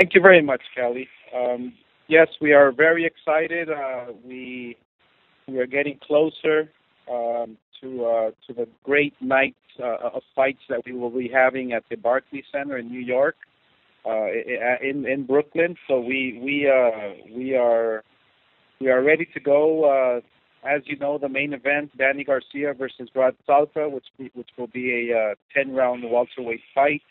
Thank you very much, Kelly. Yes, we are very excited. We are getting closer to the great night of fights that we will be having at the Barclays Center in New York, in Brooklyn. So we are ready to go. As you know, the main event, Danny Garcia versus Salka, which will be a 10-round welterweight fight.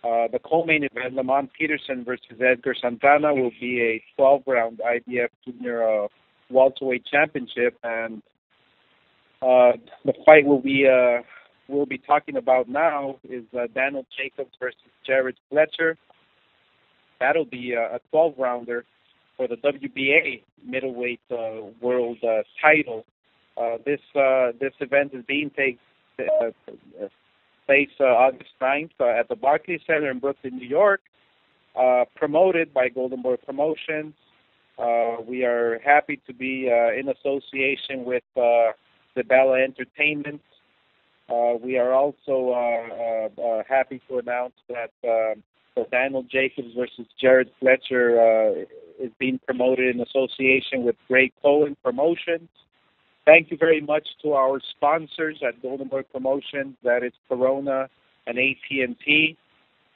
The co-main event, Lamont Peterson versus Edgar Santana, will be a 12-round IBF Junior welterweight championship, and the fight we'll be talking about now is Daniel Jacobs versus Jared Fletcher. That'll be a 12-rounder for the WBA middleweight world title. This event is being place August 9th at the Barclays Center in Brooklyn, New York, promoted by Golden Boy Promotions. We are happy to be in association with Bella Entertainment. We are also happy to announce that the Daniel Jacobs versus Jared Fletcher is being promoted in association with Greg Cohen Promotions. Thank you very much to our sponsors at Golden Boy Promotions, that is Corona and AT&T.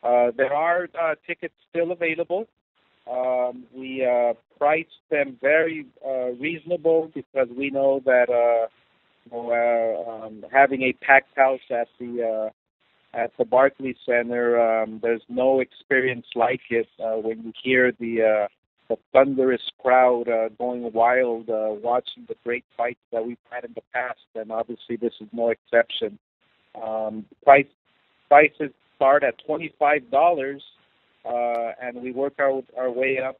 There are tickets still available. We priced them very reasonable because we know that having a packed house at the Barclays Center, there's no experience like it when you hear the thunderous crowd going wild, watching the great fights that we've had in the past, and obviously this is no exception. Prices start at $25, and we work our way up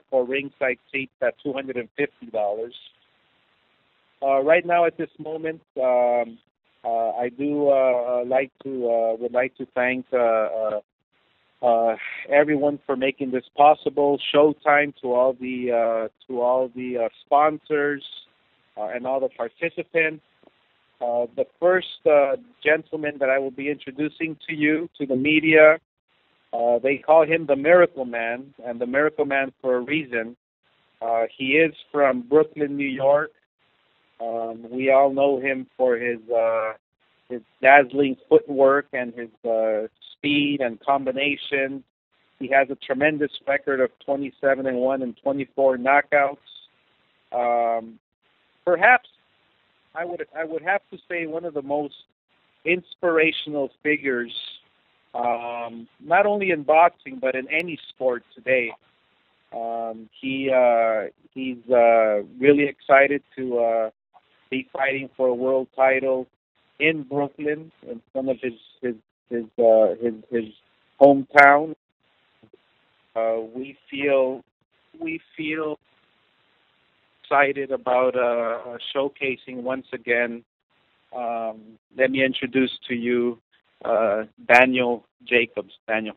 for ringside seats at $250. Right now, at this moment, I would like to thank everyone for making this possible. Showtime, to all the sponsors and all the participants. The first gentleman that I will be introducing to you, to the media, they call him the Miracle Man, and the Miracle Man for a reason. He is from Brooklyn, New York. We all know him for his dazzling footwork and his speed and combination. He has a tremendous record of 27-1 and 24 knockouts. Perhaps I would have to say one of the most inspirational figures, not only in boxing but in any sport today. He's really excited to be fighting for a world title in Brooklyn, in front of his hometown. We feel excited about showcasing once again. Let me introduce to you Daniel Jacobs. Daniel.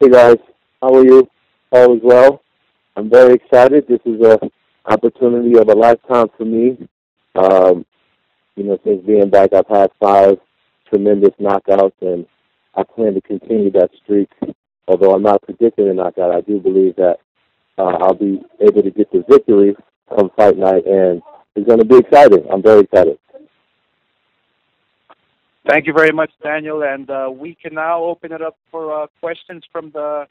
Hey guys, how are you? All is well. I'm very excited. This is an opportunity of a lifetime for me. Since being back, I've had 5 tremendous knockouts, and I plan to continue that streak. Although I'm not predicting a knockout, I do believe that I'll be able to get the victory come fight night, and it's going to be exciting. I'm very excited. Thank you very much, Daniel, and we can now open it up for questions from the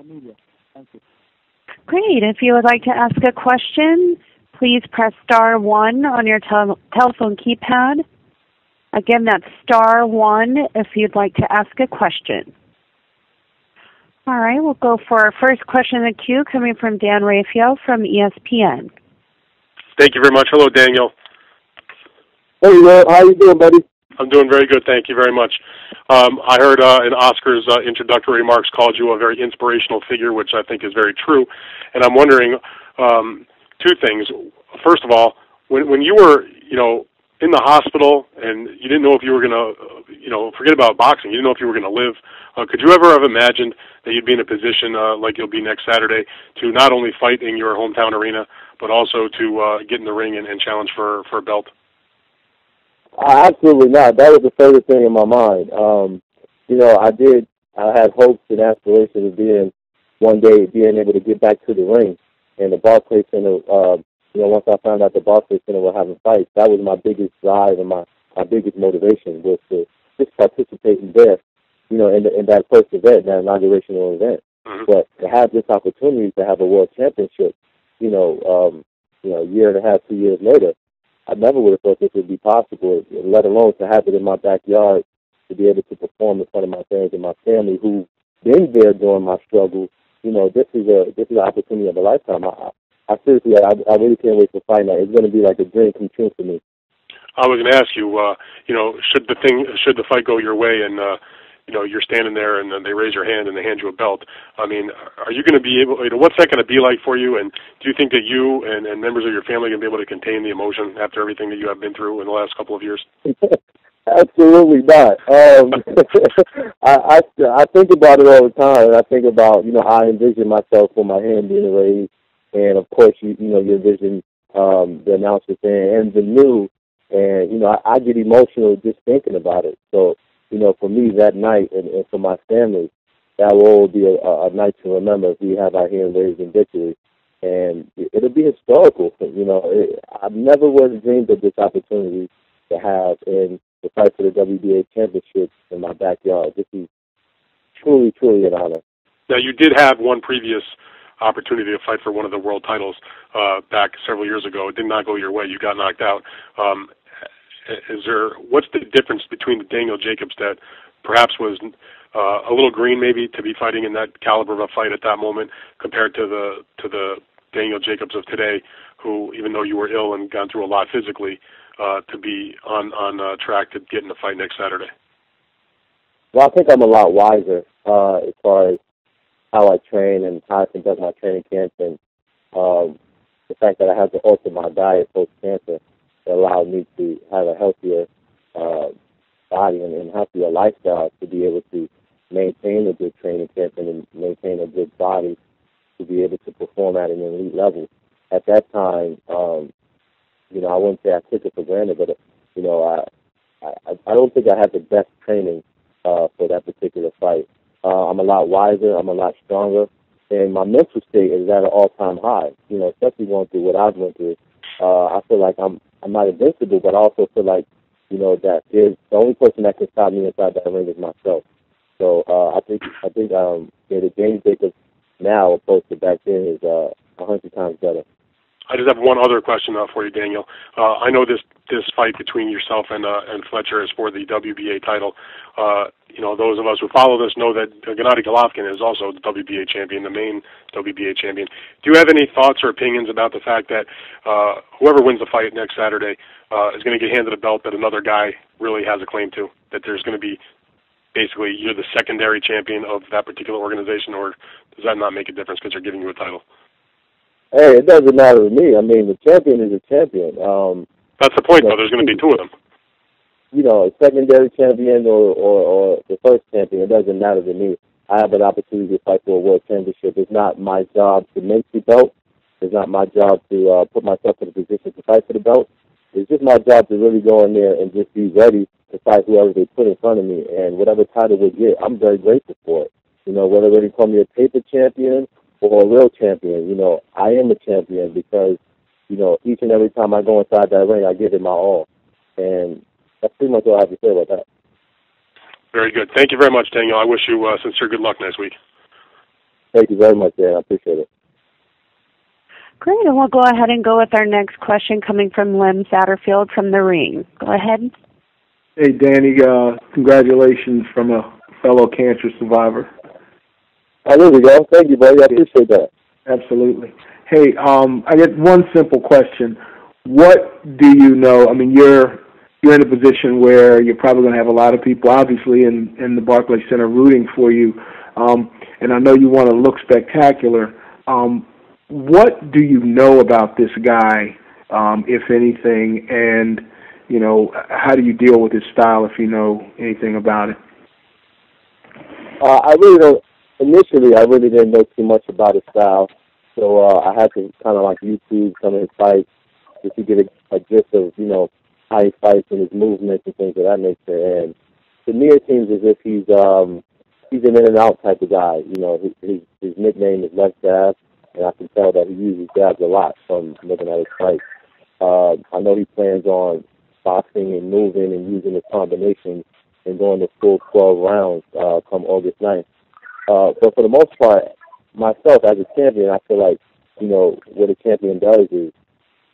media. Thank you. Great. If you would like to ask a question, please press *1 on your telephone keypad. Again, that's *1 if you'd like to ask a question. All right, we'll go for our first question in the queue, coming from Dan Rafael from ESPN. Thank you very much. Hello, Daniel. Hey, Will. How you doing, buddy? I'm doing very good. Thank you very much. I heard in Oscar's introductory remarks called you a very inspirational figure, which I think is very true. And I'm wondering 2 things. First of all, when you were, in the hospital and you didn't know if you were going to, forget about boxing, you didn't know if you were going to live, could you ever have imagined that you'd be in a position like you'll be next Saturday to not only fight in your hometown arena, but also to get in the ring and challenge for a belt? Absolutely not. That was the favorite thing in my mind. I had hopes and aspirations of one day being able to get back to the ring. And the Barclays Center, once I found out the Barclays Center were having fights, that was my biggest drive and my biggest motivation was to just participate in there, in that first event, that inaugurational event. Mm-hmm. But to have this opportunity to have a world championship, a year and a half, 2 years later, I never would have thought this would be possible, let alone to have it in my backyard, to be able to perform in front of my fans and my family who've been there during my struggle. This is an opportunity of a lifetime. I seriously, I really can't wait for fight night. It's going to be like a dream come true for me. I was going to ask you, should the fight go your way and you're standing there and then they raise your hand and they hand you a belt. I mean, are you going to be able? What's that going to be like for you? And do you think that you and members of your family are going to be able to contain the emotion after everything that you have been through in the last couple of years? Absolutely not. I think about it all the time. I think about, I envision myself with my hand being raised, and of course, you envision the announcer saying, and the new, and I get emotional just thinking about it. So, for me that night and for my family, that will all be a night to remember if we have our hand raised in victory, and it'll be historical. I've never would have dreamed of this opportunity to have in the fight for the WBA championship in my backyard. This is truly, truly an honor. Now, you did have one previous opportunity to fight for one of the world titles back several years ago. It did not go your way. You got knocked out. What's the difference between the Daniel Jacobs that perhaps was a little green maybe to be fighting in that caliber of a fight at that moment compared to the Daniel Jacobs of today, who, even though you were ill and gone through a lot physically, to be on track to get in the fight next Saturday? Well, I think I'm a lot wiser as far as how I train and how I conduct my training camps, and the fact that I had to alter my diet post-cancer that allowed me to have a healthier body and healthier lifestyle to be able to maintain a good training camp and maintain a good body to be able to perform at an elite level. At that time, I wouldn't say I took it for granted, but I don't think I had the best training for that particular fight. I'm a lot wiser, I'm a lot stronger, and my mental state is at an all-time high. Especially going through what I've went through. I feel like I'm not invincible, but I also feel like that there's the only person that can stop me inside that ring is myself. So I think the James Jacobs now opposed to back then is 100 times better. I just have one other question for you, Daniel. I know this fight between yourself and Fletcher is for the WBA title. Those of us who follow this know that Gennady Golovkin is also the WBA champion, the main WBA champion. Do you have any thoughts or opinions about the fact that whoever wins the fight next Saturday is going to get handed a belt that another guy really has a claim to? That there's going to be basically you're the secondary champion of that particular organization, or does that not make a difference because they're giving you a title? Hey, it doesn't matter to me. I mean, the champion is a champion. That's the point, though. There's going to be two of them. A secondary champion or the first champion, it doesn't matter to me. I have an opportunity to fight for a world championship. It's not my job to make the belt. It's not my job to put myself in a position to fight for the belt. It's just my job to really go in there and just be ready to fight whoever they put in front of me. And whatever title we get, I'm very grateful for it. Whether they call me a paper champion or a real champion, I am a champion because, each and every time I go inside that ring, I give it my all. And that's pretty much all I have to say about that. Very good. Thank you very much, Daniel. I wish you sincere good luck next week. Thank you very much, Dan. I appreciate it. Great, and we'll go ahead and go with our next question coming from Lem Satterfield from the ring. Go ahead. Hey, Danny, congratulations from a fellow cancer survivor. Oh, there we go. Thank you, buddy. I appreciate that. Absolutely. Hey, I get one simple question. What do you know? I mean, you're in a position where you're probably going to have a lot of people, obviously, in the Barclays Center rooting for you, and I know you want to look spectacular. What do you know about this guy, if anything, and, how do you deal with his style if you know anything about it? I really don't. Initially, I really didn't know too much about his style, so I had to kind of YouTube some of his fights just to get a gist of, how he fights and his movements and things of that nature. And to me, it seems as if he's he's an in and out type of guy. You know, his nickname is Left Jab, and I can tell that he uses jabs a lot from looking at his fight. I know he plans on boxing and moving and using his combinations and going the full 12 rounds come August 9th. But for the most part, myself as a champion, I feel like, you know, what a champion does is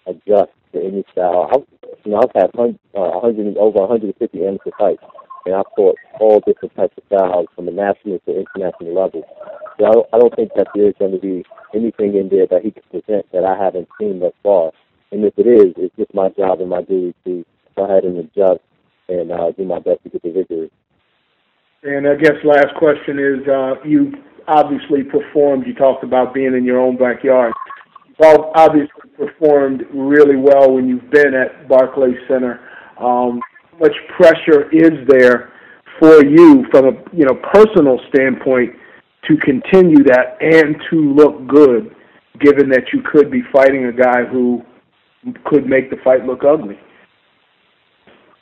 adjust to any style. I've had over 150 amateur fights, and I've fought all different types of styles from the national to international level. So I don't think that there's going to be anything in there that he can present that I haven't seen thus far. And if it is, it's just my job and my duty to go ahead and adjust and do my best to get the victory. And I guess last question is, you obviously performed, you talked about being in your own backyard. You've obviously performed really well when you've been at Barclays Center. How much pressure is there for you from a personal standpoint to continue that and to look good, given that you could be fighting a guy who could make the fight look ugly?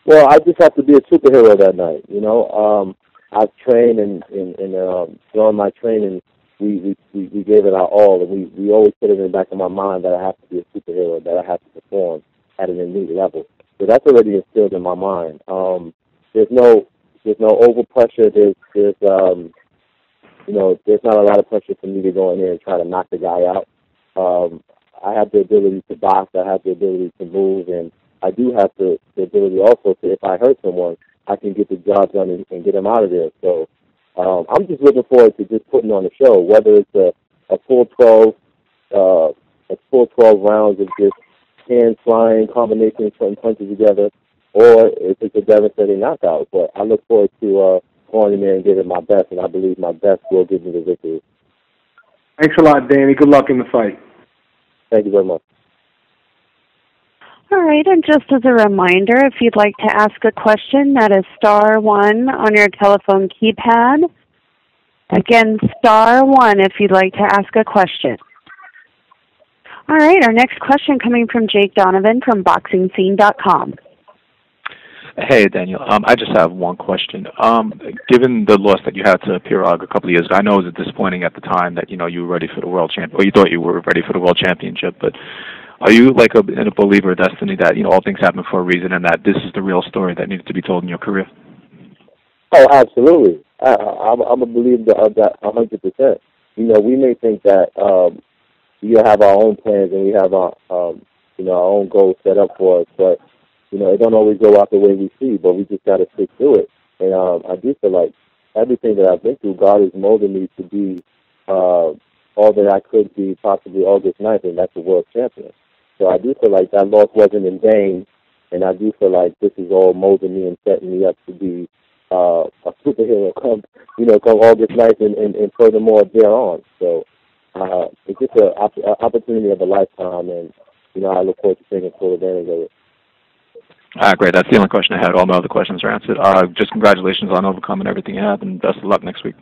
Well, I just have to be a superhero that night, you know. I've trained and during my training, we gave it our all, and we always put it in the back of my mind that I have to be a superhero, that I have to perform at an elite level. So that's already instilled in my mind. There's no over pressure. There's not a lot of pressure for me to go in there and try to knock the guy out. I have the ability to box. I have the ability to move, and I do have the ability also to, if I hurt someone, I can get the job done and get them out of there. So I'm just looking forward to just putting on a show, whether it's a full 12 rounds of just hands flying, combinations, putting punches together, or if it's a devastating knockout. But I look forward to going in there and giving my best, and I believe my best will give me the victory. Thanks a lot, Danny. Good luck in the fight. Thank you very much. All right, and just as a reminder, if you'd like to ask a question, that is *1 on your telephone keypad. Again, *1 if you'd like to ask a question. All right, our next question coming from Jake Donovan from BoxingScene.com. Hey, Daniel. I just have one question. Given the loss that you had to Pirog a couple of years ago, I know it was disappointing at the time that, you know, you were ready for the world champion, or you thought you were ready for the world championship, but are you like a believer of destiny that, you know, all things happen for a reason and that this is the real story that needs to be told in your career? Oh, absolutely. I'm a believer of that 100%. You know, we may think that we have our own plans and we have our own goals set up for us, but you know, it don't always go out the way we see, but we just got to stick to it. And I do feel like everything that I've been through, God is molding me to be all that I could be possibly August 9th, and that's a world champion. So I do feel like that loss wasn't in vain, and I do feel like this is all molding me and setting me up to be a superhero come August 9th and furthermore thereon. So it's just an opportunity of a lifetime, and, you know, I look forward to taking full advantage of it. Great. That's the only question I had. All my other questions are answered. Just congratulations on overcoming everything you have, and best of luck next week.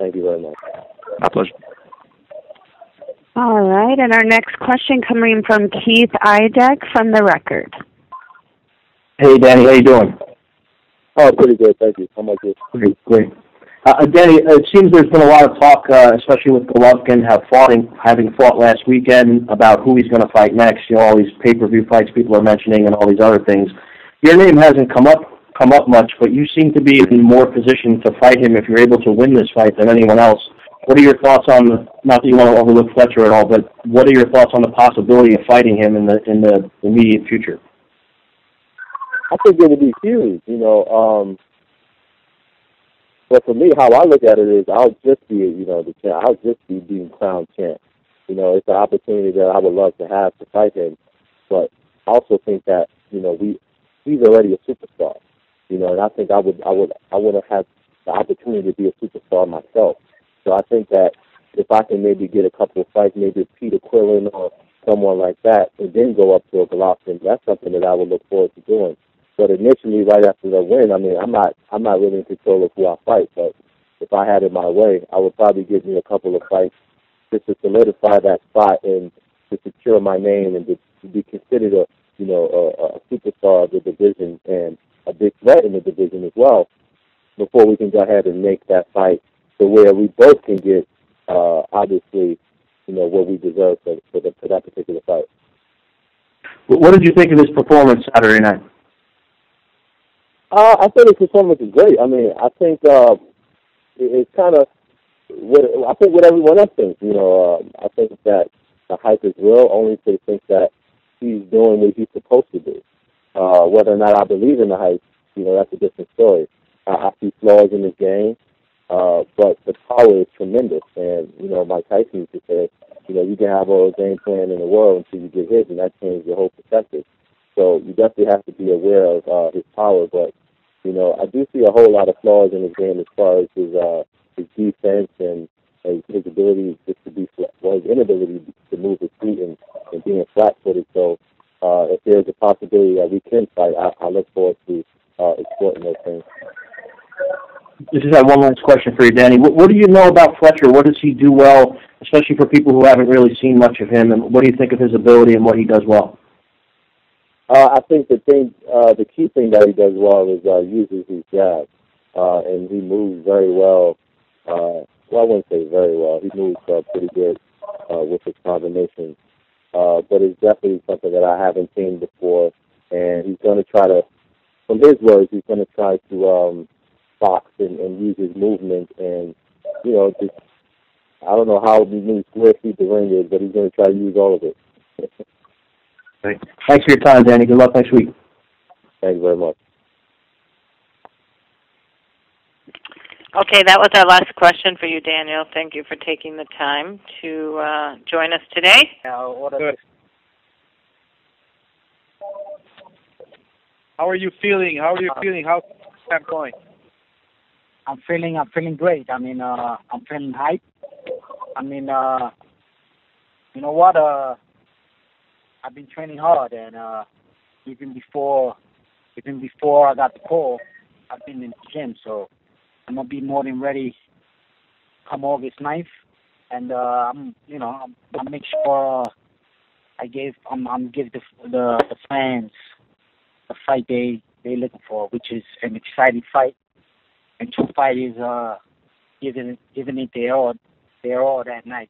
Thank you very much. My pleasure. All right, and our next question coming from Keith Idek from The Record. Hey, Danny, how you doing? Oh, pretty good, thank you. How about you? Great. Danny, it seems there's been a lot of talk, especially with Golovkin having fought last weekend, about who he's going to fight next. You know, all these pay-per-view fights people are mentioning and all these other things. Your name hasn't come up much, but you seem to be in more position to fight him if you're able to win this fight than anyone else. What are your thoughts on, not that you want to overlook Fletcher at all, but what are your thoughts on the possibility of fighting him in the immediate future? I think it would be huge, you know. But for me, how I look at it is, I'll just be, the champ. I'll just be being crowned champ. You know, it's an opportunity that I would love to have to fight him. But I also think that, you know, he's already a superstar. You know, and I think I would have had the opportunity to be a superstar myself. So I think that if I can maybe get a couple of fights, maybe Peter Quillen or someone like that, and then go up to a Golovkin, that's something that I would look forward to doing. But initially, right after the win, I mean, I'm not really in control of who I fight. But if I had it my way, I would probably give me a couple of fights just to solidify that spot and to secure my name and to be considered a superstar of the division and a big threat in the division as well. before we can go ahead and make that fight to where we both can get, obviously, what we deserve for that particular fight. What did you think of his performance Saturday night? I think his performance is great. I mean, I think it's kind of what everyone else thinks. I think that the hype is real, only to think that he's doing what he's supposed to do. Whether or not I believe in the hype, that's a different story. I see flaws in his game, but the power is tremendous. And, Mike Tyson used to say, you can have all the game plan in the world until you get hit, and that changes your whole perspective. So you definitely have to be aware of his power. But, I do see a whole lot of flaws in his game as far as his defense and his ability just to be flat, his inability to move his feet and being flat-footed. So if there's a possibility that we can fight, I look forward to exploiting those things. I just have one last question for you, Danny. What do you know about Fletcher? What does he do well, especially for people who haven't really seen much of him? And what do you think of his ability and what he does well? I think the key thing that he does well is uses his jab, and he moves very well. Well, I wouldn't say very well. He moves pretty good with his combinations. But it's definitely something that I haven't seen before, and he's going to try to, from his words, he's going to try to box and use his movement and, just, I don't know how many square feet the ring is, but he's going to try to use all of it. Thanks for your time, Danny. Good luck next week. Thank you very much. Okay, that was our last question for you, Daniel. Thank you for taking the time to join us today. Good. How are you feeling? How's that going? I'm feeling great. I mean, I'm feeling hype. I mean, you know what? I've been training hard, and even before I got the call, I've been in the gym. So I'm gonna be more than ready come August 9th, and I'm make sure I'm give the fans the fight they looking for, which is an exciting fight. And two fighters giving it their all that night,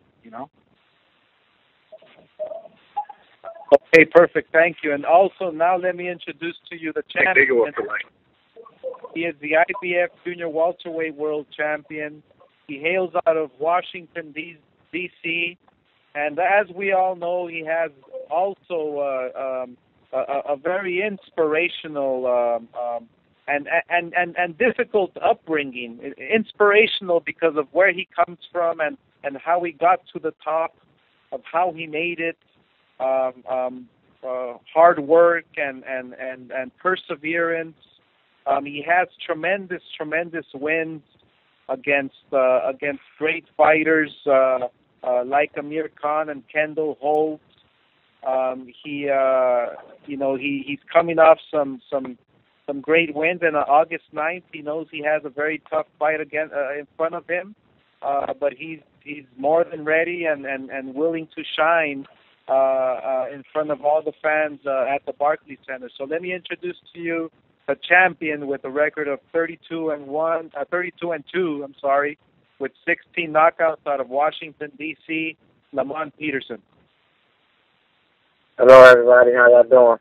Okay, perfect. Thank you. And also, now let me introduce to you the champion. He is the IBF Junior Welterweight World Champion. He hails out of Washington, D.C., and as we all know, he has also a very inspirational and difficult upbringing. Inspirational because of where he comes from and how he got to the top, of how he made it, hard work and perseverance. He has tremendous wins against great fighters like Amir Khan and Kendall Holt. He's coming off some great wins, and on August 9th, he knows he has a very tough fight again in front of him. But he's more than ready and willing to shine in front of all the fans at the Barclays Center. So let me introduce to you the champion with a record of 32-2, with 16 knockouts out of Washington, D.C., Lamont Peterson. Hello, everybody. How y'all doing?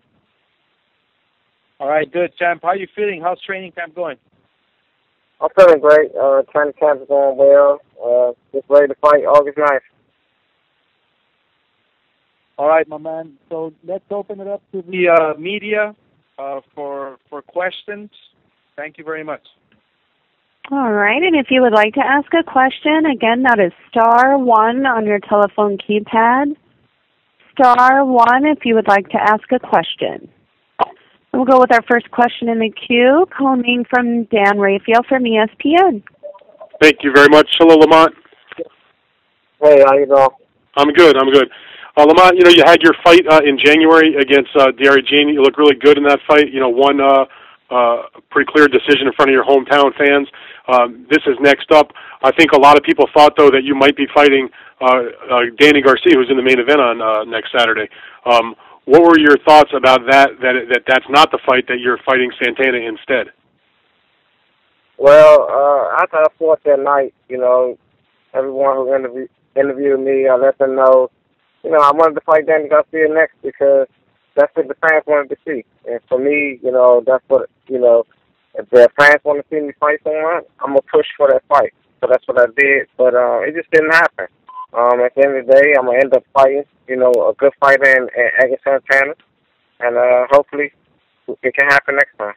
All right, good, champ. How are you feeling? How's training camp going? I'm feeling great. Training camp is going well. Just ready to fight August 9th. All right, my man. So let's open it up to the media for questions. Thank you very much. All right, and if you would like to ask a question, again, that is *1 on your telephone keypad. *1 if you would like to ask a question. We'll go with our first question in the queue, coming from Dan Raphael from ESPN. Thank you very much. Hello, Lamont. Hey, how you doing? I'm good. Lamont, you had your fight in January against Diarra Jean. You looked really good in that fight. Won pretty clear decision in front of your hometown fans. This is next up. I think a lot of people thought, though, that you might be fighting Danny Garcia, who's in the main event on next Saturday. What were your thoughts about that's not the fight, that you're fighting Santana instead? Well, after I fought that night, everyone who interviewed me, I let them know, I wanted to fight Danny Garcia next because that's what the fans wanted to see. And for me, that's what, if the fans want to see me fight someone, I'm going to push for that fight. So that's what I did, but it just didn't happen. At the end of the day, I'm going to end up fighting, a good fighter in Edgar Santana, and hopefully it can happen next time.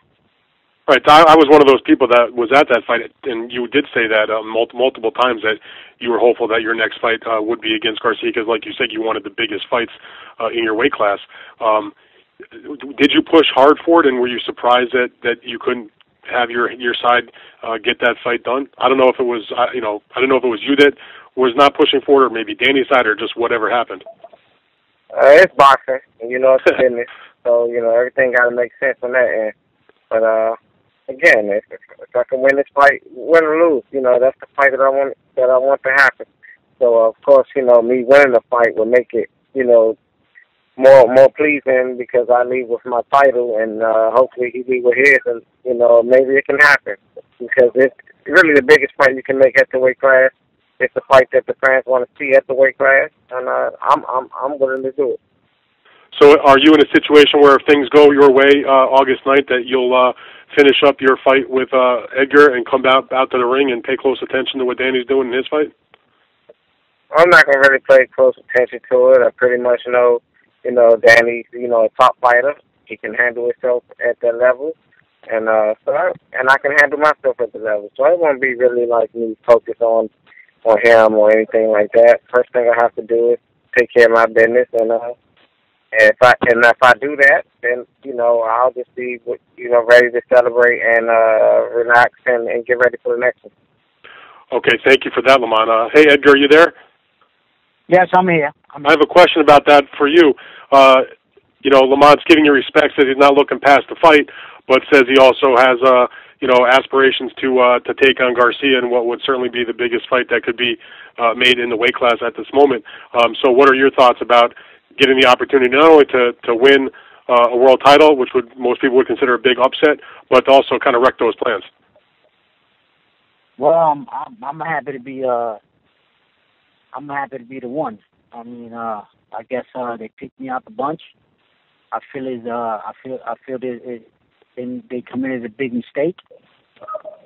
Right. I was one of those people that was at that fight, and you did say that multiple times that you were hopeful that your next fight would be against Garcia because, like you said, you wanted the biggest fights in your weight class. Did you push hard for it, and were you surprised that you couldn't have your side get that fight done? I don't know if it was I don't know if it was you that was not pushing for it, or maybe Danny's side, or just whatever happened. It's boxing, and it's a business, so everything got to make sense on that end. But again, if I can win this fight, win or lose, that's the fight that I want to happen. So of course, me winning the fight will make it, more pleasing because I leave with my title, and hopefully he leave with his, and maybe it can happen because it's really the biggest fight you can make at the weight class. It's the fight that the fans want to see at the weight class, and I'm willing to do it. So are you in a situation where if things go your way August 9th that you'll finish up your fight with Edgar and come out to the ring and pay close attention to what Danny's doing in his fight? I'm not going to really pay close attention to it. I pretty much know, Danny's, a top fighter. He can handle himself at that level. And I can handle myself at the level. So it won't be really like me focused on him or anything like that. First thing I have to do is take care of my business, and if I do that, then I'll just be ready to celebrate and relax and get ready for the next one. Okay, thank you for that, Lamont. Hey, Edgar, are you there? Yes, I'm here. I have a question about that for you. Lamont's giving you respect, says he's not looking past the fight, but says he also has aspirations to take on Garcia in what would certainly be the biggest fight that could be made in the weight class at this moment. So what are your thoughts about getting the opportunity not only to win a world title, which most people would consider a big upset, but to also kind of wreck those plans? Well, I'm happy to be the one. I mean, I guess they picked me out the bunch. I feel they committed a big mistake,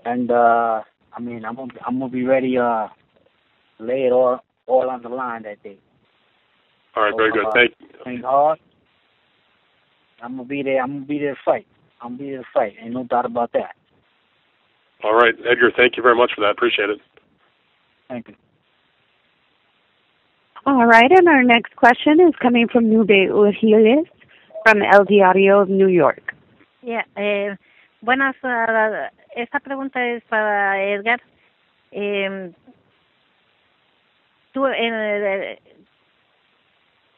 and I'm gonna be ready to lay it all on the line that day. All right, very good. Thank you. Train hard. I'm gonna be there. To fight. I'm gonna be there to fight. Ain't no doubt about that. All right, Edgar. Thank you very much for that. Appreciate it. Thank you. All right, and our next question is coming from Nube Urgiles from El Diario of New York. Yeah, buenas. Esta pregunta es para Edgar.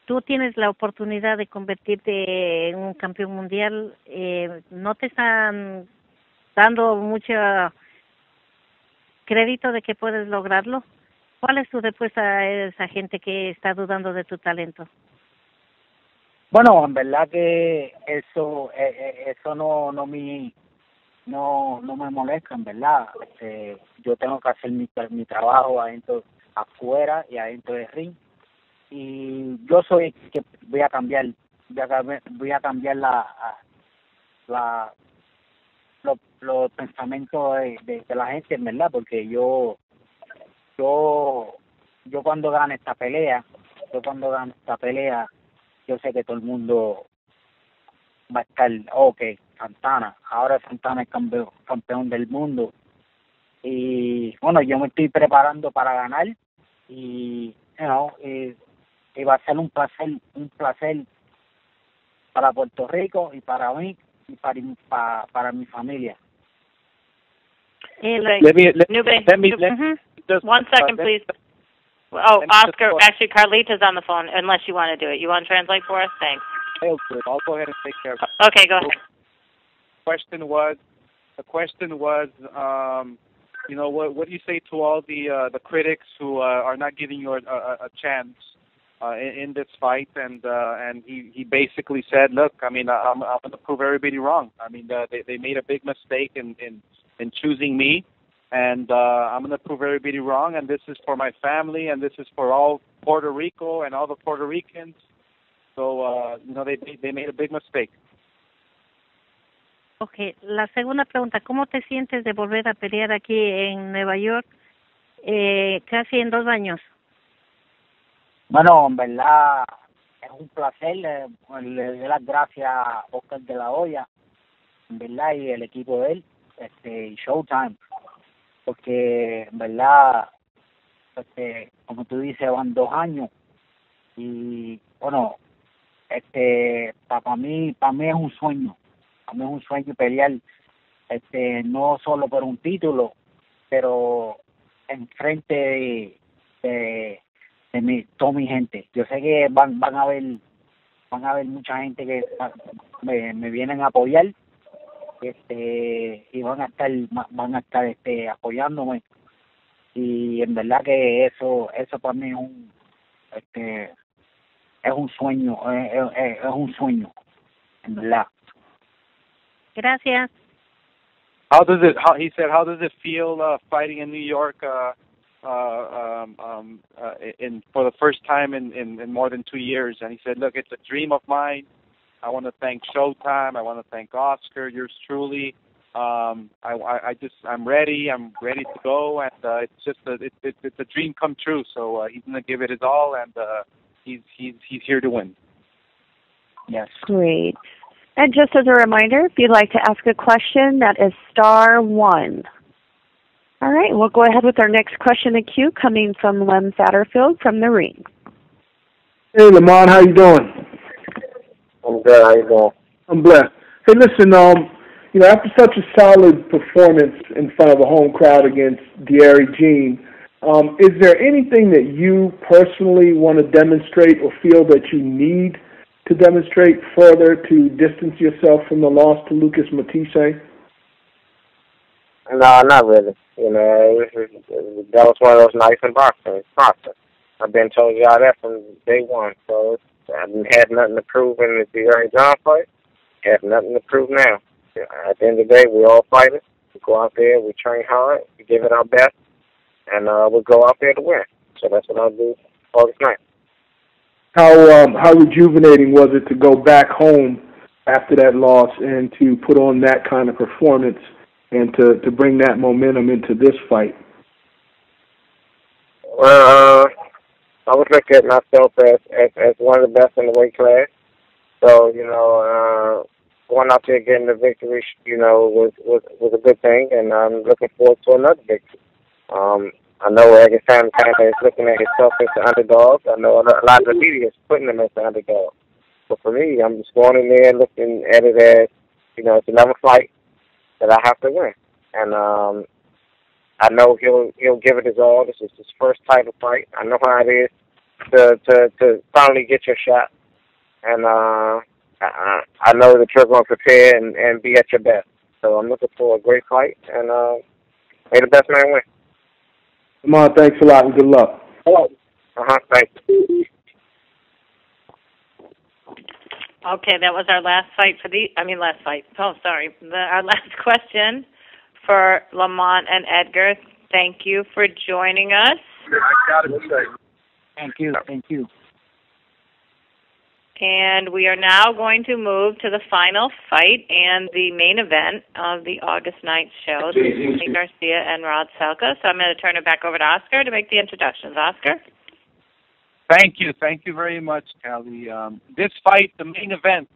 Tú tienes la oportunidad de convertirte en un campeón mundial. ¿No te están dando mucho crédito de que puedes lograrlo? ¿Cuál es tu respuesta a esa gente que está dudando de tu talento? Bueno, en verdad que eso no me molesta, en verdad. Yo tengo que hacer mi trabajo afuera y adentro del ring. Y yo soy el que voy a cambiar los pensamientos de la gente, en verdad, porque yo cuando gane esta pelea, yo sé que todo el mundo va a estar, Santana, ahora Santana es campeón del mundo. Y bueno, yo me estoy preparando para ganar y va a ser un placer para Puerto Rico y para mí y para mi familia. Let me just 1 second, please. Oscar, actually, Carlita's on the phone, unless you want to do it. You want to translate for us? Thanks. I'll go ahead and take care of it. Okay, go ahead. The question was, what do you say to all the critics who are not giving you a chance in this fight, and he basically said, look, I mean, I'm going to prove everybody wrong. I mean, they made a big mistake in choosing me, and I'm going to prove everybody wrong, and this is for my family, and this is for all Puerto Rico and all the Puerto Ricans. So, they made a big mistake. Okay, la segunda pregunta, ¿cómo te sientes de volver a pelear aquí en Nueva York casi en 2 años? Bueno, en verdad es un placer, le doy las gracias a Oscar de la Hoya, en verdad, y el equipo de él, Showtime, porque en verdad, como tú dices, van 2 años, y bueno, para mí es un sueño, pelear, no solo por un título, pero en frente de toda mi gente. Yo sé que van a ver mucha gente que me vienen a apoyar, y van a estar apoyándome, y en verdad que eso para mí es un sueño, en verdad. Gracias. How does it feel fighting in New York for the first time in more than 2 years? And he said, look, it's a dream of mine. I want to thank Showtime. I want to thank Oscar, yours truly. I'm ready. I'm ready to go, and it's a dream come true. So he's going to give it his all, and he's here to win. Yes. Great. And just as a reminder, if you'd like to ask a question, that is *1. All right, we'll go ahead with our next question in queue, coming from Lem Satterfield from the ring. Hey, Lamont, how you doing? I'm good. How you doing? I'm blessed. Hey, listen, after such a solid performance in front of a home crowd against De'Ari Jean, is there anything that you personally want to demonstrate or feel that you need to demonstrate further to distance yourself from the loss to Lucas Matisse? No, not really. That was one of those nights in boxing. I've been told y'all that from day one. So I had nothing to prove in the De'Ari John fight. I have nothing to prove now. At the end of the day, we're all fighters. We go out there, we train hard, we give it our best, and we'll go out there to win. So that's what I'll do August 9th. How rejuvenating was it to go back home after that loss and to put on that kind of performance and to bring that momentum into this fight? Well, I would look at myself as one of the best in the weight class. So, going out there getting the victory, was a good thing, and I'm looking forward to another victory. I know Agassan kind of is looking at himself as the underdog. I know a lot of the media is putting him as the underdog. But for me, I'm just going in there looking at it as, it's another fight that I have to win. And I know he'll give it his all. This is his first title fight. I know how it is to finally get your shot. And I know that you're going to prepare and be at your best. So I'm looking for a great fight, and may the best man win. Lamont, thanks a lot and good luck. Thanks. Okay, that was our last fight our last question for Lamont and Edgar. Thank you for joining us. Thank you. And we are now going to move to the final fight and the main event of the August 9th show, Tony Garcia and Rod Salka. So I'm going to turn it back over to Oscar to make the introductions. Oscar? Thank you very much, Callie. This fight, the main event,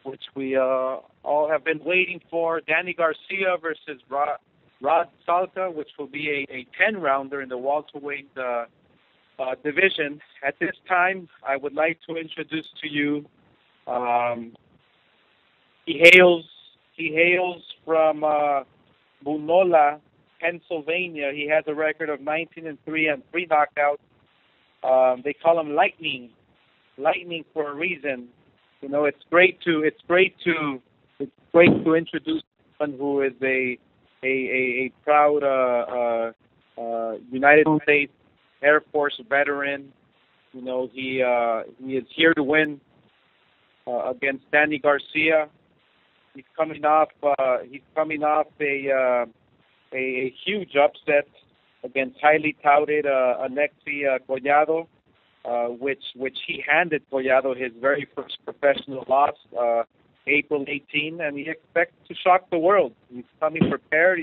which we all have been waiting for, Danny Garcia versus Rod Salka, which will be a 10-rounder in the welterweight division. At this time, I would like to introduce to you. He hails from Bunola, Pennsylvania. He has a record of 19-3 and 3 knockouts. They call him Lightning for a reason. It's great to introduce someone who is a proud United States Air Force veteran, You know, he is here to win against Danny Garcia. He's coming off a huge upset against highly touted Alexi Collado, which he handed Collado his very first professional loss April 18, and he expects to shock the world. He's coming prepared.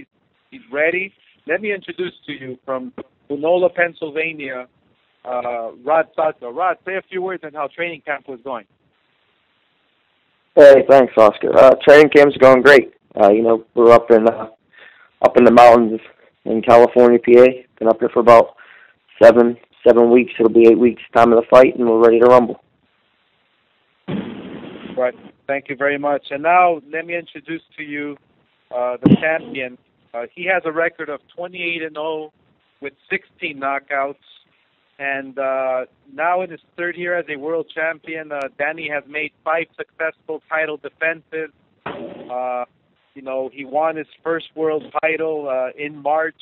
He's ready. Let me introduce to you from Panola, Pennsylvania, Rod Salka. Rod, say a few words on how training camp was going. Hey, thanks, Oscar. Training camp's going great. You know, we're up in the mountains in California, PA. Been up here for about seven weeks. It'll be 8 weeks time of the fight, and we're ready to rumble. Right. Thank you very much. And now let me introduce to you the champion. He has a record of 28-0 with 16 knockouts. And now in his third year as a world champion, Danny has made 5 successful title defenses. You know, he won his first world title in March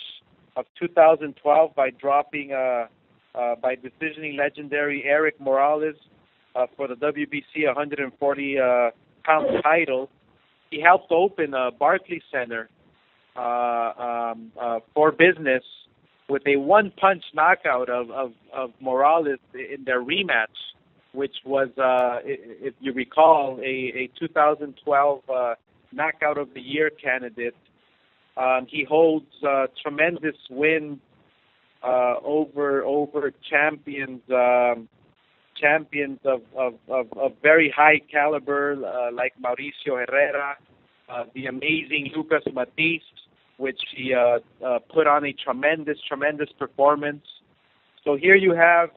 of 2012 by dropping, by decisioning legendary Eric Morales for the WBC 140-pound title. He helped open Barclays Center for business with a one-punch knockout of Morales in their rematch, which was, if you recall, a 2012 Knockout of the Year candidate. He holds tremendous wins over champions of very high caliber, like Mauricio Herrera, the amazing Lucas Matiz, which he put on a tremendous performance. So here you have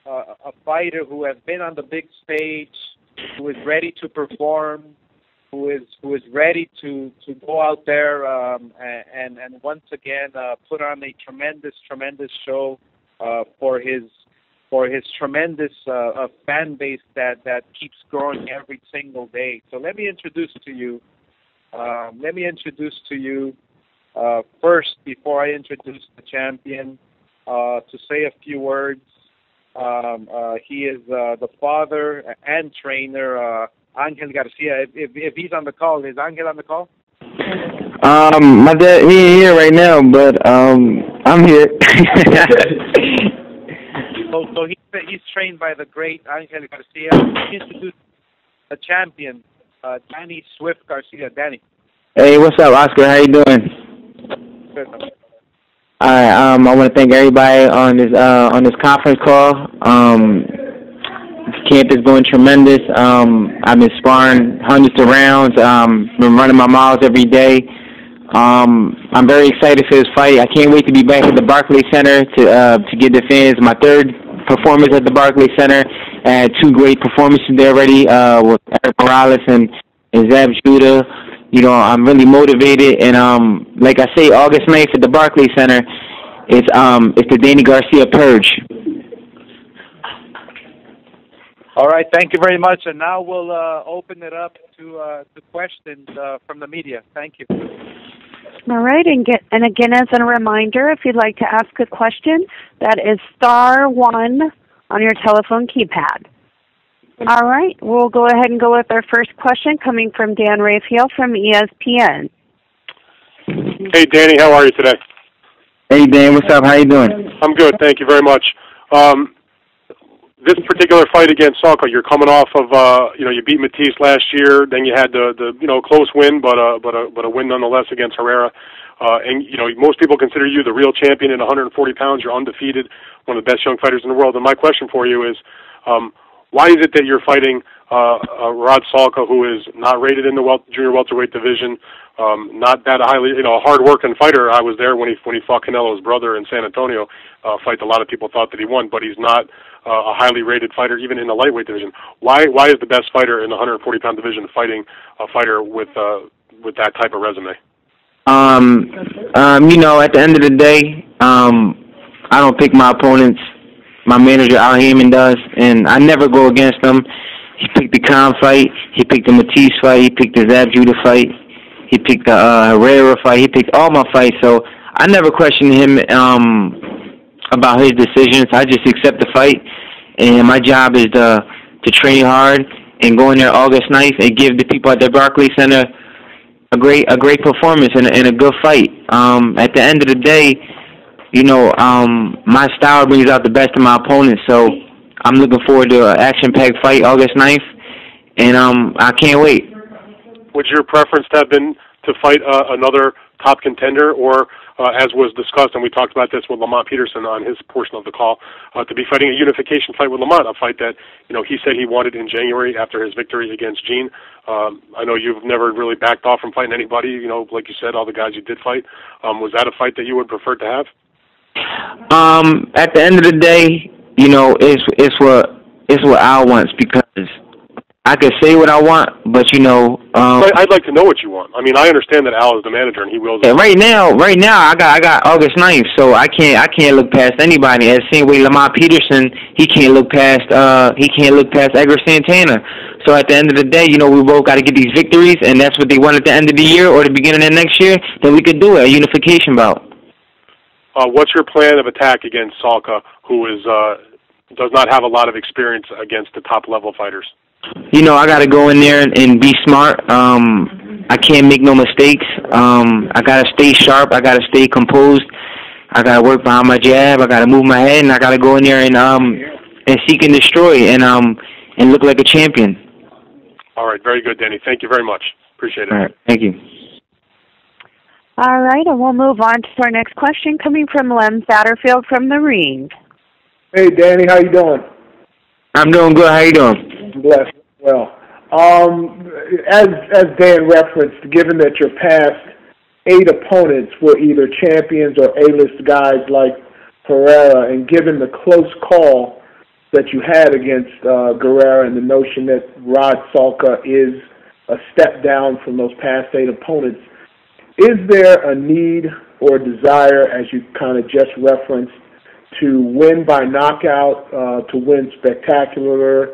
a fighter who has been on the big stage, who is ready to perform, who is ready to go out there and once again put on a tremendous show for his tremendous fan base that keeps growing every single day. So let me introduce to you. First, before I introduce the champion, to say a few words. He is the father and trainer, Angel Garcia. If he's on the call, is Angel on the call? My dad, he ain't here right now, but I'm here. so he's trained by the great Angel Garcia. He introduced the champion, Danny Swift Garcia. Danny. Hey, what's up, Oscar? How you doing? Good. All right. I want to thank everybody on this conference call. Camp is going tremendous. I've been sparring hundreds of rounds. Been running my miles every day. I'm very excited for this fight. I can't wait to be back at the Barclays Center to give the fans my third performance at the Barclays Center. I had 2 great performances there already with Eric Morales and Zab Judah. You know, I'm really motivated, and like I say, August 9th at the Barclays Center, it's the Danny Garcia Purge. All right, thank you very much, and now we'll open it up to questions from the media. Thank you. All right, and again, as a reminder, if you'd like to ask a question, that is *1 on your telephone keypad. All right, we'll go ahead and go with our first question coming from Dan Raphael from ESPN. Hey, Danny, how are you today? Hey, Dan, what's up? How you doing? I'm good, thank you very much. This particular fight against Salka, you're coming off of, you beat Matiz last year, then you had the close win, but a win nonetheless against Herrera. And, most people consider you the real champion in 140 pounds. You're undefeated, one of the best young fighters in the world. And my question for you is, why is it that you're fighting Rod Salka, who is not rated in the junior welterweight division, not that highly, hard-working fighter? I was there when he fought Canelo's brother in San Antonio, fight a lot of people thought that he won, but he's not a highly rated fighter even in the lightweight division. Why is the best fighter in the 140-pound division fighting a fighter with that type of resume? At the end of the day, I don't pick my opponents. My manager, Al Heyman, does, and I never go against him. He picked the Khan fight. He picked the Matiz fight. He picked the Zab Judah fight. He picked the Herrera fight. He picked all my fights, so I never question him about his decisions. I just accept the fight, and my job is to train hard and go in there August 9th and give the people at the Barclays Center a great performance and a good fight. At the end of the day, my style brings out the best in my opponents, so I'm looking forward to an action-packed fight August 9th, and I can't wait. Would your preference have been to fight another top contender, or as was discussed, and we talked about this with Lamont Peterson on his portion of the call, to be fighting a unification fight with Lamont, a fight that he said he wanted in January after his victory against Gene? I know you've never really backed off from fighting anybody. Like you said, all the guys you did fight. Was that a fight that you would prefer to have? At the end of the day, it's what Al wants, because I could say what I want, but I'd like to know what you want. I mean, I understand that Al is the manager and he wills it. Right now, I got August 9th, so I can't look past anybody. As the same way Lamont Peterson, he can't look past Edgar Santana. So at the end of the day, we both got to get these victories, and that's what they want at the end of the year or the beginning of next year. Then we could do it, a unification bout. What's your plan of attack against Salka, who does not have a lot of experience against the top level fighters? I got to go in there and be smart. I can't make no mistakes. I got to stay sharp. I got to stay composed. I got to work behind my jab. I got to move my head, and I got to go in there and seek and destroy and look like a champion. All right, very good, Danny. Thank you very much. Appreciate it. All right, thank you. All right, and we'll move on to our next question coming from Lem Satterfield from the Ring. Hey, Danny, how you doing? I'm doing good. How you doing? I'm blessed. Well, as Dan referenced, given that your past 8 opponents were either champions or A-list guys like Herrera, and given the close call that you had against Guerrera and the notion that Rod Salka is a step down from those past 8 opponents, is there a need or desire, as you kind of just referenced, to win by knockout, to win spectacularly,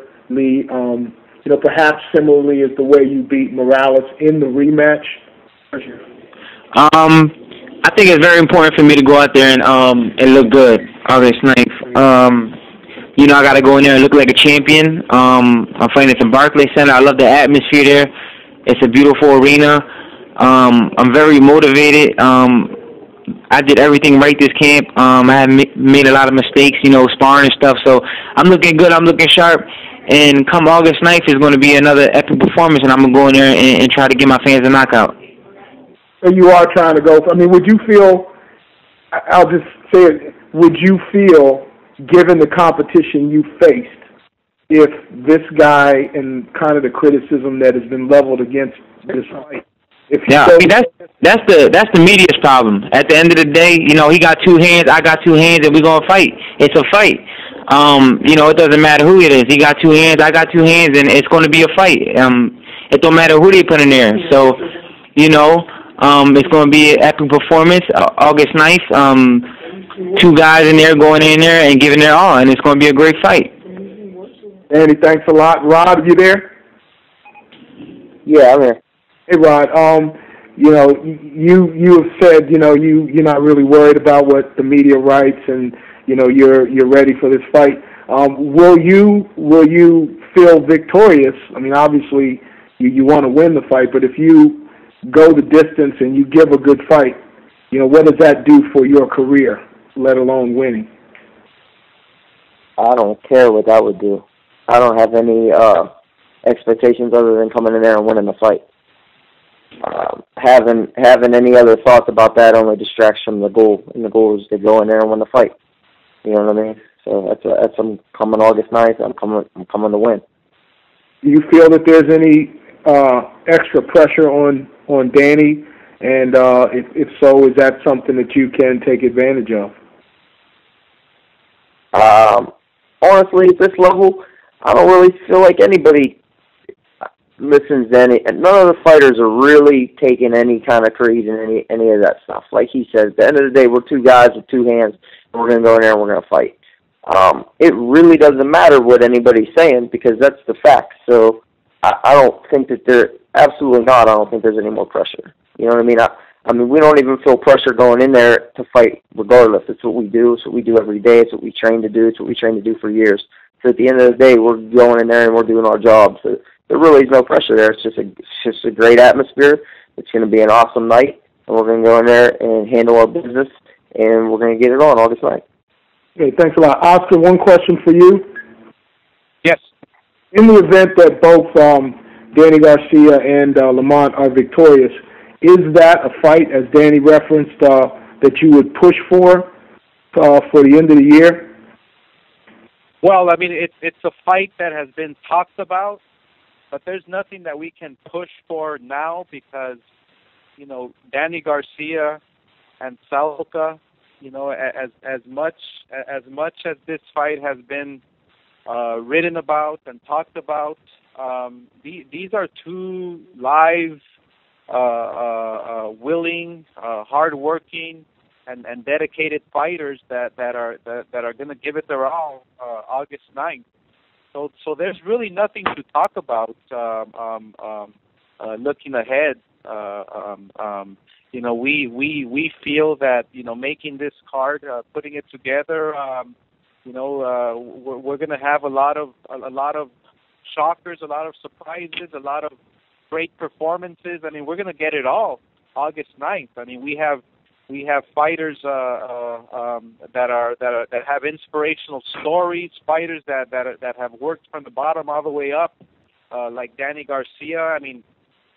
perhaps similarly as the way you beat Morales in the rematch? I think it's very important for me to go out there and look good August 9th. I got to go in there and look like a champion. I'm fighting at the Barclays Center. I love the atmosphere there. It's a beautiful arena. I'm very motivated. I did everything right this camp. I haven't made a lot of mistakes, sparring and stuff. So I'm looking good. I'm looking sharp. And come August 9th is going to be another epic performance, and I'm going to go in there and try to give my fans a knockout. So you are trying to go. Would you feel, I'll just say it, would you feel, given the competition you faced, if this guy and kind of the criticism that has been leveled against this fight, that's the media's problem. At the end of the day, he got 2 hands, I got 2 hands, and we're gonna fight. It's a fight. It doesn't matter who it is. He got 2 hands, I got 2 hands, and it's gonna be a fight. It don't matter who they put in there. So, it's gonna be an epic performance. August 9th. 2 guys in there going in there and giving their all, and it's gonna be a great fight. Andy, thanks a lot. Rod, are you there? Yeah, I'm here. Hey, Rod, you have said, you're not really worried about what the media writes, and, you're ready for this fight. Will you feel victorious? I mean, obviously, you want to win the fight, but if you go the distance and you give a good fight, what does that do for your career, let alone winning? I don't care what that would do. I don't have any expectations other than coming in there and winning the fight. Having any other thoughts about that only distracts from the goal, and the goal is to go in there and win the fight. You know what I mean? So that's I'm coming August 9th. I'm coming to win. Do you feel that there's any extra pressure on Danny? And if so, is that something that you can take advantage of? Honestly, at this level, I don't really feel like anybody listens to any. None of the fighters are really taking any kind of creed in any of that stuff. Like he said, at the end of the day, we're 2 guys with 2 hands, and we're going to go in there and we're going to fight. It really doesn't matter what anybody's saying because that's the fact. So I don't think that absolutely not. I don't think there's any more pressure. You know what I mean? I mean, we don't even feel pressure going in there to fight regardless. It's what we do. It's what we do every day. It's what we train to do. It's what we train to do for years. So at the end of the day, we're going in there and we're doing our job. So there really is no pressure there. It's just a great atmosphere. It's going to be an awesome night, and we're going to go in there and handle our business, and we're going to get it on August 9th. Okay, thanks a lot. Oscar, one question for you. Yes. In the event that both Danny Garcia and Lamont are victorious, is that a fight, as Danny referenced, that you would push for the end of the year? Well, I mean, it's a fight that has been talked about, but there's nothing that we can push for now because, you know, Danny Garcia and Salka, you know, as much as this fight has been written about and talked about, these are two live, willing, hardworking, and dedicated fighters that are going to give it their all August 9th. So there's really nothing to talk about looking ahead. You know, we feel that, you know, making this card, putting it together, you know, we're going to have a lot of shockers, a lot of surprises, a lot of great performances. I mean, we're going to get it all August 9th. I mean, we have fighters that have inspirational stories, fighters that have worked from the bottom all the way up, like Danny Garcia. I mean,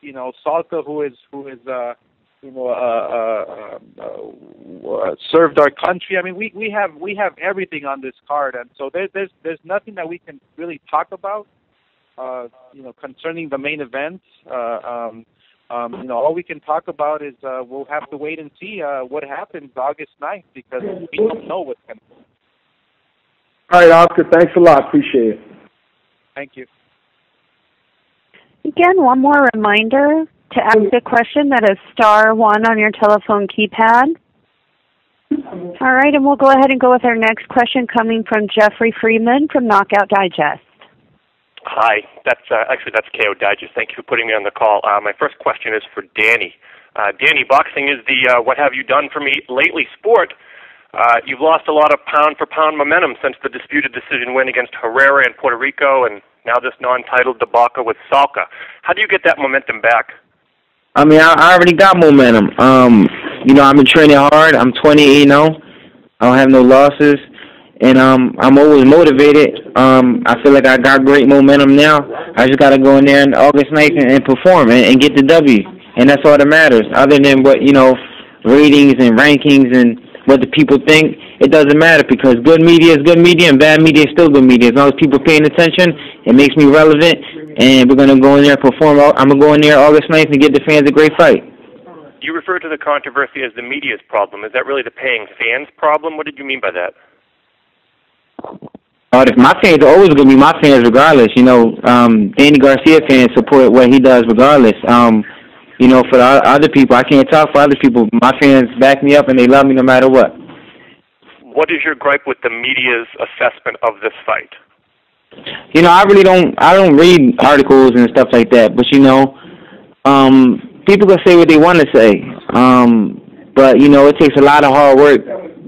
you know, Salka, who is you know, served our country. I mean, we have everything on this card, and so there's nothing that we can really talk about, you know, concerning the main event. You know, all we can talk about is we'll have to wait and see what happens August 9th because we don't know what's going to happen. All right, Oscar, thanks a lot. Appreciate it. Thank you. Again, one more reminder to ask a question, that is *1 on your telephone keypad. All right, and we'll go ahead and go with our next question coming from Jeffrey Freeman from Knockout Digest. Hi, that's KO Digest. Thank you for putting me on the call. My first question is for Danny. Danny, boxing is the what have you done for me lately sport. You've lost a lot of pound-for-pound momentum since the disputed decision win against Herrera in Puerto Rico and now this non-titled debacle with Salka. How do you get that momentum back? I mean, I already got momentum. You know, I've been training hard. I'm 28-0. I don't have no losses. And I'm always motivated. I feel like I got great momentum now. I just got to go in there on August 9th and perform and get the W. And that's all that matters. Other than what, you know, ratings and rankings and what the people think, it doesn't matter because good media is good media and bad media is still good media. As long as people paying attention, it makes me relevant. And we're going to go in there and perform. I'm going to go in there August 9th and get the fans a great fight. You refer to the controversy as the media's problem. Is that really the paying fans' problem? What did you mean by that? My fans are always going to be my fans regardless. You know, Danny Garcia fans support what he does regardless. You know, for the other people, I can't talk for other people. My fans back me up and they love me no matter what. What is your gripe with the media's assessment of this fight? You know, I don't read articles and stuff like that, but you know, people can say what they want to say. But you know, it takes a lot of hard work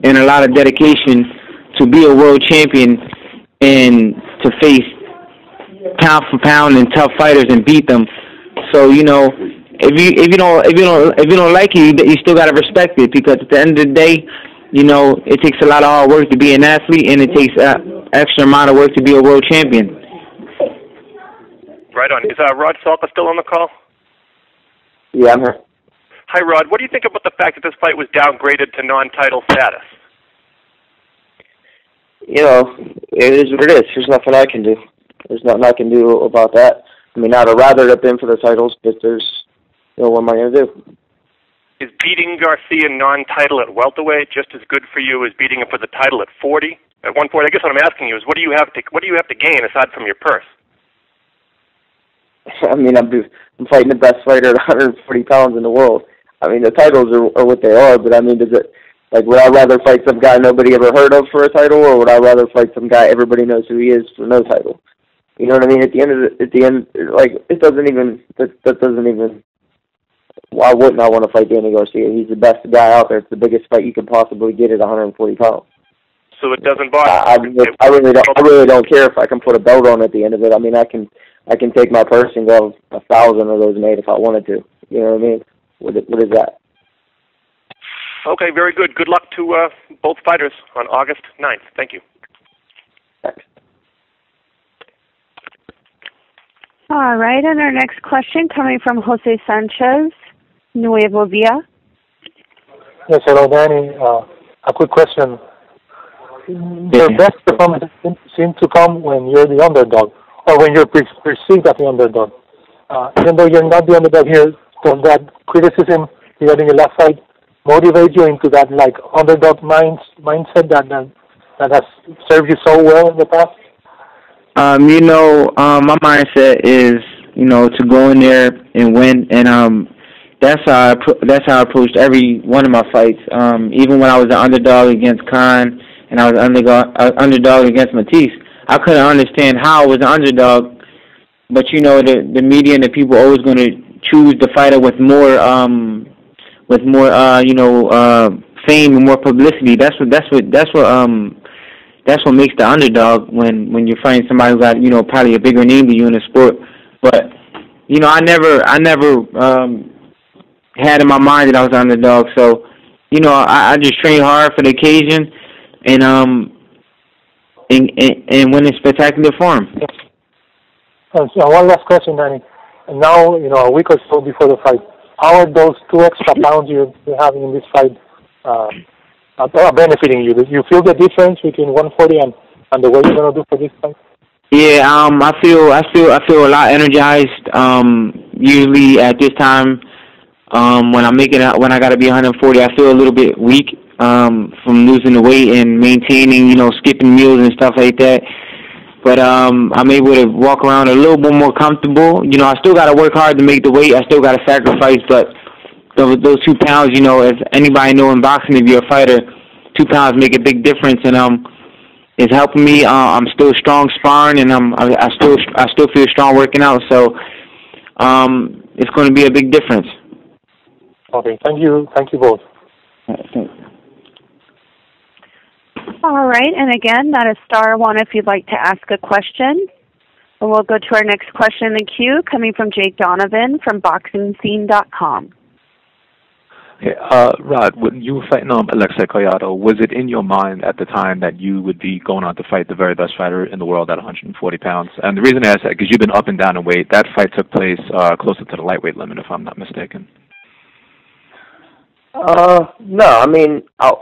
and a lot of dedication to be a world champion and to face pound for pound and tough fighters and beat them. So you know, if you don't like it, you still gotta respect it because at the end of the day, you know, it takes a lot of hard work to be an athlete and it takes extra amount of work to be a world champion. Right on. Is Rod Salka still on the call? Yeah, I'm here. Hi, Rod. What do you think about the fact that this fight was downgraded to non-title status? You know, it is what it is. There's nothing I can do. There's nothing I can do about that. I mean, I'd have rather have been for the titles, but there's, you know, what am I going to do? Is beating Garcia non-title at welterweight just as good for you as beating him for the title at 40? At 140, I guess what I'm asking you is, what do you have to gain aside from your purse? I mean, I'm fighting the best fighter at 140 pounds in the world. I mean, the titles are what they are, but I mean, would I rather fight some guy nobody ever heard of for a title, or would I rather fight some guy everybody knows who he is for no title? You know what I mean? At the end, it doesn't even. That doesn't even. Why wouldn't I want to fight Danny Garcia? He's the best guy out there. It's the biggest fight you could possibly get at 140 pounds. So it doesn't bother. I really don't care if I can put a belt on at the end of it. I mean, I can take my purse and go 1,000 of those made if I wanted to. You know what I mean? What is that? Okay, very good. Good luck to both fighters on August 9th. Thank you. Thanks. All right, and our next question coming from Jose Sanchez, Nuevo Via. Yes, hello, Danny. A quick question. Your best performance seems to come when you're the underdog, or when you're perceived as the underdog. Even though you're not the underdog here, does that criticism regarding your last fight motivate you into that underdog mindset that has served you so well in the past? My mindset is, to go in there and win, and that's how I approached every one of my fights. Even when I was an underdog against Khan, and I was an underdog against Matisse, I couldn't understand how I was an underdog. But the media and the people are always going to choose the fighter with more fame and more publicity. That's what makes the underdog when you're fighting somebody who got probably a bigger name than you in the sport. But I never had in my mind that I was an underdog. So I just trained hard for the occasion and went in spectacular form. So one last question, Danny. Now a week or so before the fight, how are those 2 extra pounds you're having in this fight are benefiting you? Do you feel the difference between 140 and the way you're gonna do for this fight? Yeah, I feel a lot energized. Usually at this time, when I gotta be 140, I feel a little bit weak from losing the weight and maintaining, skipping meals and stuff like that. But I'm able to walk around a little bit more comfortable. I still gotta work hard to make the weight. I still gotta sacrifice, but those 2 pounds, as anybody know in boxing, if you're a fighter, 2 pounds make a big difference, and it's helping me. I'm still strong sparring, and I still feel strong working out. So it's going to be a big difference. Okay, thank you both. All right, and again, that is *1 if you'd like to ask a question. And we'll go to our next question in the queue, coming from Jake Donovan from BoxingScene.com. Okay, Rod, when you were fighting Alexei Collado, was it in your mind at the time that you would be going on to fight the very best fighter in the world at 140 pounds? And the reason I ask that, because you've been up and down in weight. That fight took place closer to the lightweight limit, if I'm not mistaken. No, I mean, I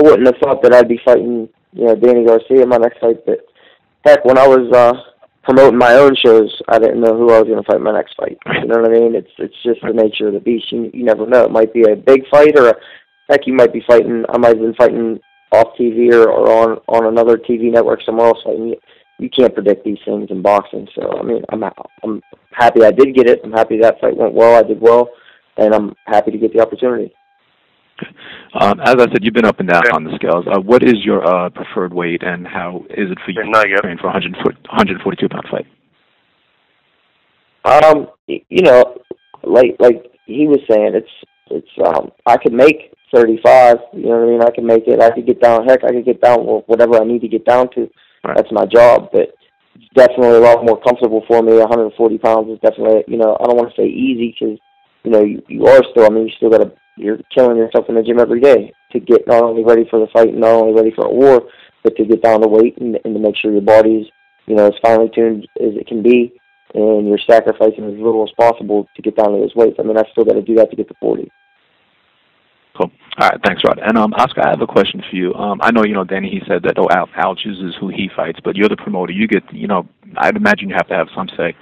wouldn't have thought that I'd be fighting, Danny Garcia in my next fight. But heck, when I was promoting my own shows, I didn't know who I was going to fight my next fight. You know what I mean? It's just the nature of the beast. You never know. It might be a big fight, or heck, I might have been fighting off TV or on another TV network somewhere else. You can't predict these things in boxing. So I mean, I'm happy I did get it. I'm happy that fight went well. I did well, and I'm happy to get the opportunity. As I said, you've been up and down on the scales. What is your preferred weight, and how is it for you to train for a 142-pound fight? Like he was saying, it's I could make 35. You know what I mean? I can make it. I could get down. Heck, I could get down whatever I need to get down to. Right. That's my job. But it's definitely a lot more comfortable for me. 140 pounds is definitely, I don't want to say easy, because you are still. I mean, you're killing yourself in the gym every day to get not only ready for the fight, and not only ready for a war, but to get down to weight and to make sure your body's, as finely tuned as it can be, and you're sacrificing as little as possible to get down to those weights. I mean, I still got to do that to get to 40. Cool. All right, thanks, Rod. And Oscar, I have a question for you. I know, Danny, he said that, Al chooses who he fights, but you're the promoter. You get, I'd imagine you have to have some say.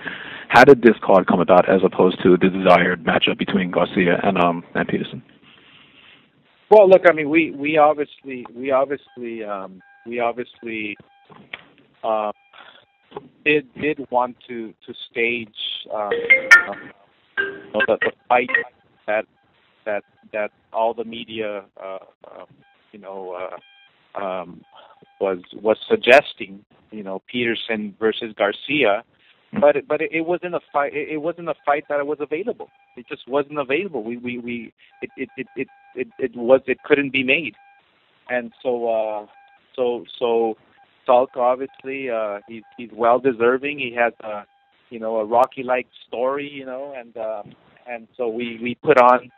How did this card come about, as opposed to the desired matchup between Garcia and Peterson? Well, look, I mean, we obviously did want to stage the fight that all the media was suggesting, Peterson versus Garcia. But it wasn't a fight. It wasn't a fight that was available. It just wasn't available. It couldn't be made, and so So Salka, obviously, he's well deserving. He has a Rocky-like story, and so we put on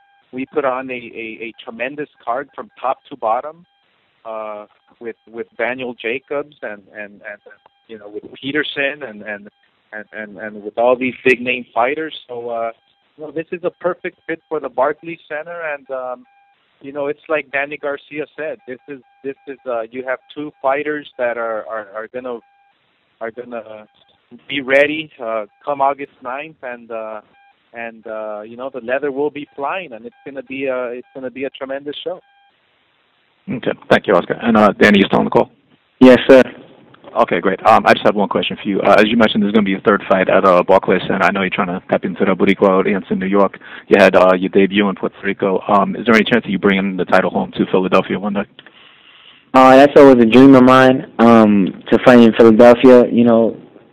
a tremendous card from top to bottom, with Daniel Jacobs and with Peterson and with all these big name fighters. So this is a perfect fit for the Barclays Center, and it's like Danny Garcia said. This is you have two fighters that are gonna be ready come August 9th, and the leather will be flying, and it's gonna be a tremendous show. Okay, thank you, Oscar. And Danny, you still on the call? Yes, sir. Okay, great. I just have one question for you. As you mentioned, there's going to be a third fight at Barclays Center. I know you're trying to tap into the Boricua audience in New York. You had your debut in Puerto Rico. Is there any chance that you bring in the title home to Philadelphia one day? That's always a dream of mine, to fight in Philadelphia,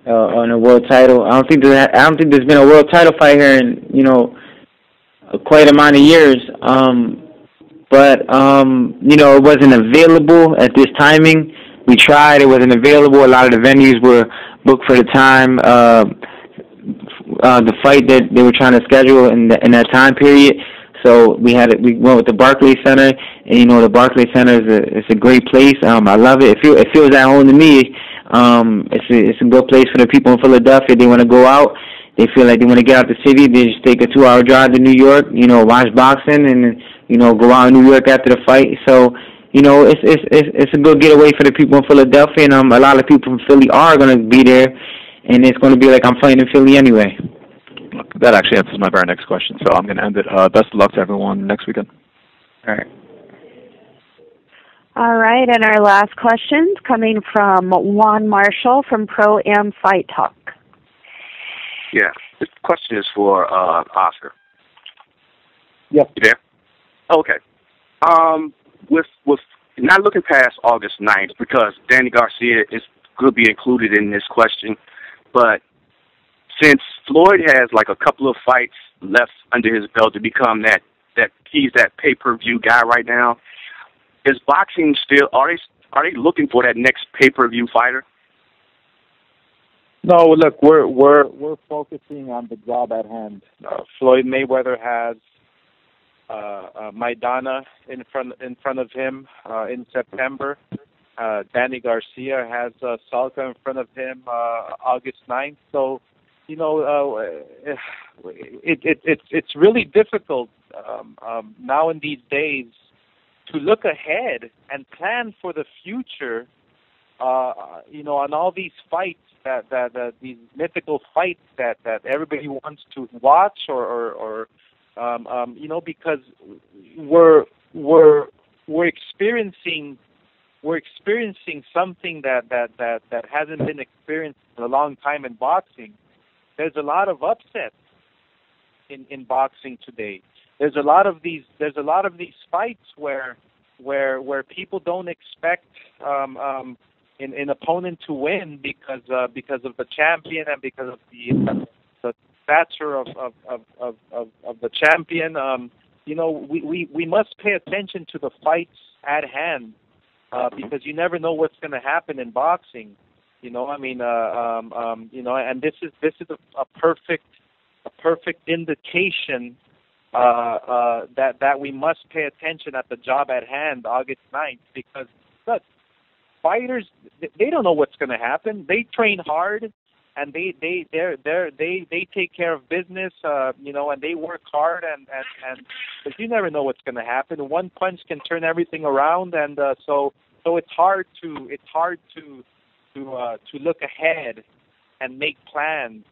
on a world title. I don't think there's been a world title fight here in, quite a amount of years. But it wasn't available at this timing. We tried, it wasn't available. A lot of the venues were booked for the time, the fight that they were trying to schedule in that time period. So we went with the Barclays Center, and the Barclays Center is a great place. I love it. It feels at home to me. It's a good place for the people in Philadelphia. They want to go out. They feel like they want to get out the city. They just take a 2-hour drive to New York. Watch boxing and go out in New York after the fight. So it's a good getaway for the people in Philadelphia, and a lot of people from Philly are going to be there, and it's going to be like I'm fighting in Philly anyway. That actually answers my very next question, so I'm going to end it. Best of luck to everyone next weekend. All right. All right, and our last question's coming from Juan Marshall from Pro Am Fight Talk. Yeah, this question is for Oscar. Yep. You there? Okay. With not looking past August 9th, because Danny Garcia could be included in this question, but since Floyd has like a couple of fights left under his belt to become that he's that pay-per-view guy right now, is boxing still, are they looking for that next pay-per-view fighter? No, look, we're focusing on the job at hand. Floyd Mayweather has Maidana in front of him in September. Danny Garcia has Salka in front of him August 9th. So, it's really difficult now in these days to look ahead and plan for the future. On all these fights that these mythical fights that everybody wants to watch or because we're experiencing something that hasn't been experienced in a long time in boxing. There's a lot of upsets in boxing today. There's a lot of these fights where people don't expect an opponent to win because of the champion and because of the stature of the champion. We must pay attention to the fights at hand because you never know what's going to happen in boxing. And this is a perfect indication that we must pay attention at the job at hand, August 9th, because look, fighters, they don't know what's going to happen. They train hard, and they take care of business, and they work hard, and but you never know what's going to happen. One punch can turn everything around, and so it's hard to look ahead and make plans.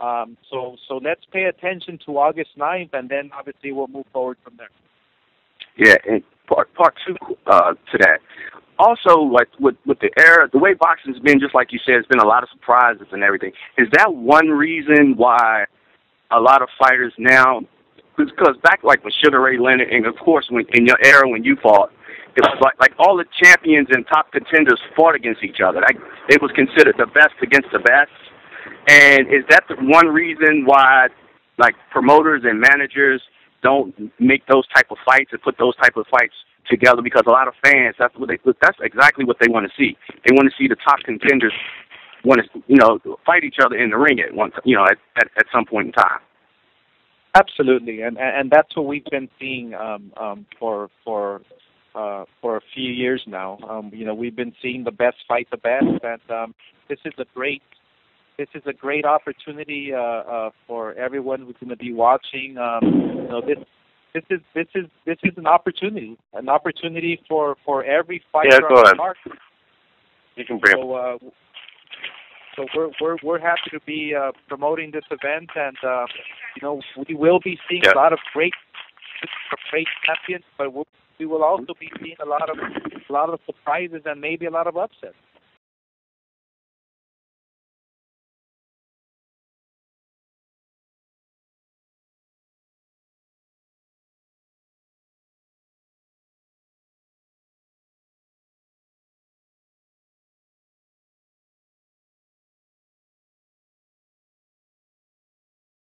So let's pay attention to August 9th, and then obviously we'll move forward from there. Yeah, and part two to that. Also, like with the era, the way boxing's been, just like you said, it's been a lot of surprises and everything. Is that one reason why a lot of fighters now? Because back like with Sugar Ray Leonard, and of course when in your era when you fought, it was like all the champions and top contenders fought against each other. Like it was considered the best against the best. And is that the one reason why, like promoters and managers don't make those type of fights and put those type of fights together, because a lot of fans, that's exactly what they want to see. They want to see the top contenders want to, fight each other in the ring at one, at some point in time. Absolutely, and that's what we've been seeing for a few years now. We've been seeing the best fight the best, and this is a great opportunity for everyone who's going to be watching. This is an opportunity for every fighter on the market. You can bring it. So we're happy to be promoting this event, and we will be seeing a lot of great champions, but we will also be seeing a lot of surprises and maybe a lot of upsets.